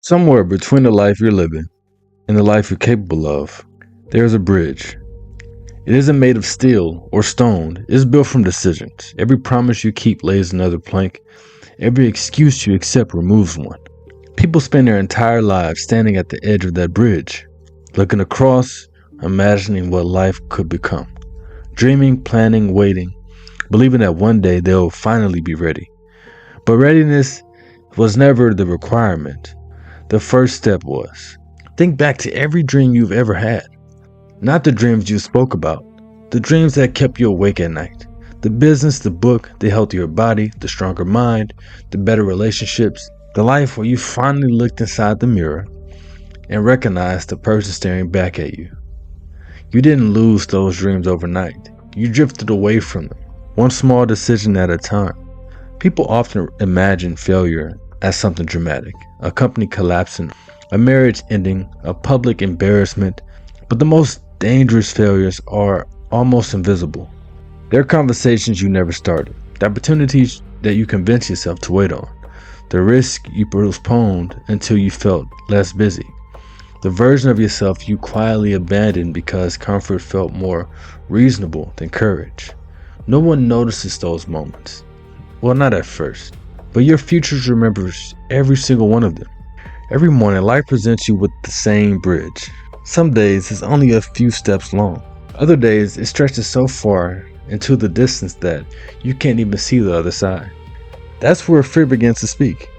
Somewhere between the life you're living and the life you're capable of, there's a bridge. It isn't made of steel or stone, it's built from decisions. Every promise you keep lays another plank, every excuse you accept removes one. People spend their entire lives standing at the edge of that bridge, looking across, imagining what life could become, dreaming, planning, waiting, believing that one day they'll finally be ready. But readiness was never the requirement. The first step was. Think back to every dream you've ever had. Not the dreams you spoke about, the dreams that kept you awake at night. The business, the book, the healthier body, the stronger mind, the better relationships, the life where you finally looked inside the mirror and recognized the person staring back at you. You didn't lose those dreams overnight. You drifted away from them, one small decision at a time. People often imagine failure as something dramatic, a company collapsing, a marriage ending, a public embarrassment, but the most dangerous failures are almost invisible. They're conversations you never started, the opportunities that you convinced yourself to wait on, the risk you postponed until you felt less busy, the version of yourself you quietly abandoned because comfort felt more reasonable than courage. No one notices those moments. Well, not at first, but your future remembers every single one of them. Every morning, life presents you with the same bridge. Some days it's only a few steps long. Other days it stretches so far into the distance that you can't even see the other side. That's where fear begins to speak.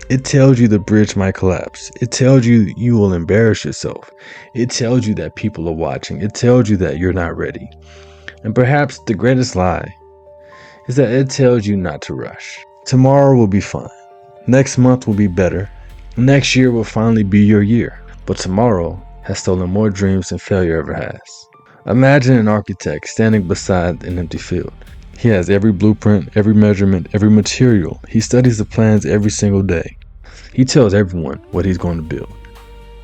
It tells you the bridge might collapse. It tells you you will embarrass yourself. It tells you that people are watching. It tells you that you're not ready. And perhaps the greatest lie is that it tells you not to rush. Tomorrow will be fine. Next month will be better. Next year will finally be your year. But tomorrow has stolen more dreams than failure ever has. Imagine an architect standing beside an empty field. He has every blueprint, every measurement, every material. He studies the plans every single day. He tells everyone what he's going to build.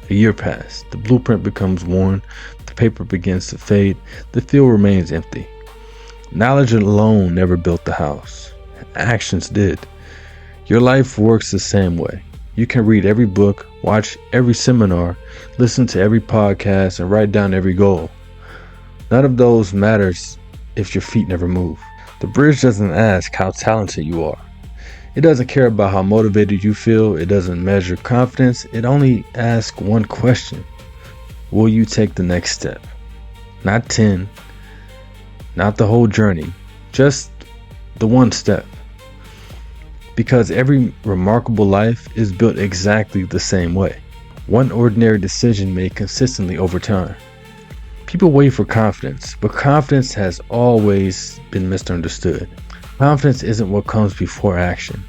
A year passes. The blueprint becomes worn. The paper begins to fade. The field remains empty. Knowledge alone never built the house. Actions did. Your life works the same way. You can read every book, watch every seminar, listen to every podcast, and write down every goal. None of those matters if your feet never move. The bridge doesn't ask how talented you are. It doesn't care about how motivated you feel. It doesn't measure confidence. It only asks one question. Will you take the next step? Not 10, not the whole journey, just the one step. Because every remarkable life is built exactly the same way. One ordinary decision made consistently over time. People wait for confidence, but confidence has always been misunderstood. Confidence isn't what comes before action.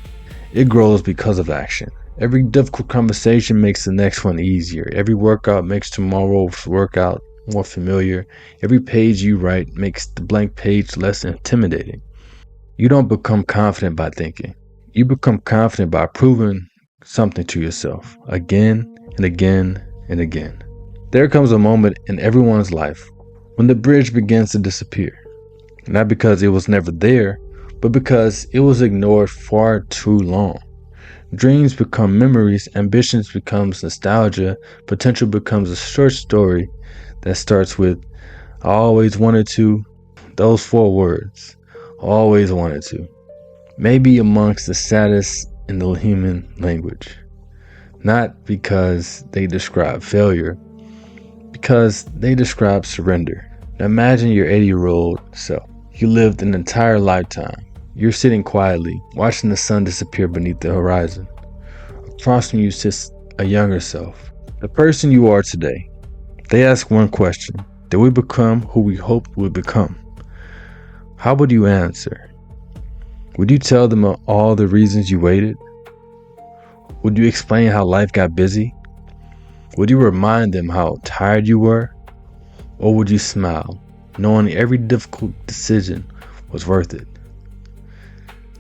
It grows because of action. Every difficult conversation makes the next one easier. Every workout makes tomorrow's workout more familiar. Every page you write makes the blank page less intimidating. You don't become confident by thinking. You become confident by proving something to yourself again and again and again. There comes a moment in everyone's life when the bridge begins to disappear. Not because it was never there, but because it was ignored far too long. Dreams become memories, ambitions becomes nostalgia, potential becomes a short story that starts with, I always wanted to, those 4 words, always wanted to. Maybe amongst the saddest in the human language. Not because they describe failure, because they describe surrender. Now imagine your 80-year-old self. You lived an entire lifetime. You're sitting quietly, watching the sun disappear beneath the horizon. Across from you sits a younger self, the person you are today. They ask one question: did we become who we hoped we'd become? How would you answer? Would you tell them all the reasons you waited? Would you explain how life got busy? Would you remind them how tired you were? Or would you smile, knowing every difficult decision was worth it?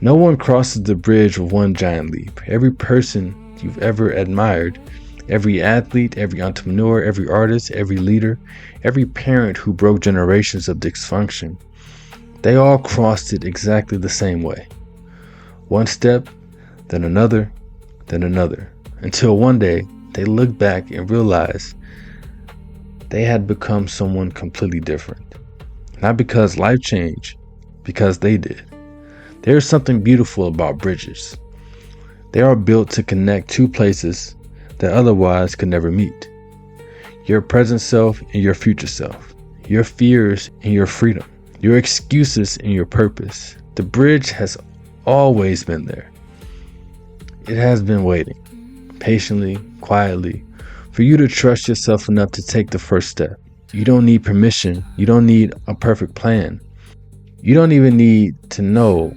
No one crosses the bridge with one giant leap. Every person you've ever admired, every athlete, every entrepreneur, every artist, every leader, every parent who broke generations of dysfunction, they all crossed it exactly the same way. One step, then another, until one day they looked back and realized they had become someone completely different. Not because life changed, because they did. There is something beautiful about bridges. They are built to connect two places that otherwise could never meet. Your present self and your future self. Your fears and your freedom. Your excuses and your purpose. The bridge has always been there. It has been waiting, patiently, quietly, for you to trust yourself enough to take the first step. You don't need permission. You don't need a perfect plan. You don't even need to know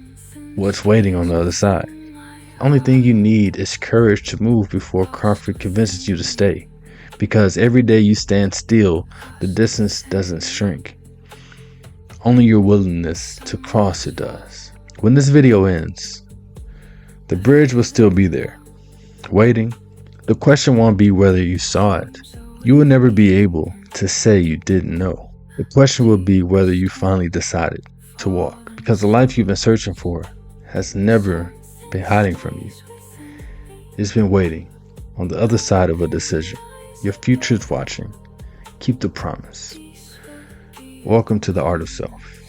what's waiting on the other side. Only thing you need is courage to move before comfort convinces you to stay. Because every day you stand still, the distance doesn't shrink. Only your willingness to cross it does. When this video ends, the bridge will still be there, waiting. The question won't be whether you saw it. You will never be able to say you didn't know. The question will be whether you finally decided to walk. Because the life you've been searching for has never been hiding from you. It's been waiting on the other side of a decision. Your future is watching. Keep the promise. Welcome to the Art of Self.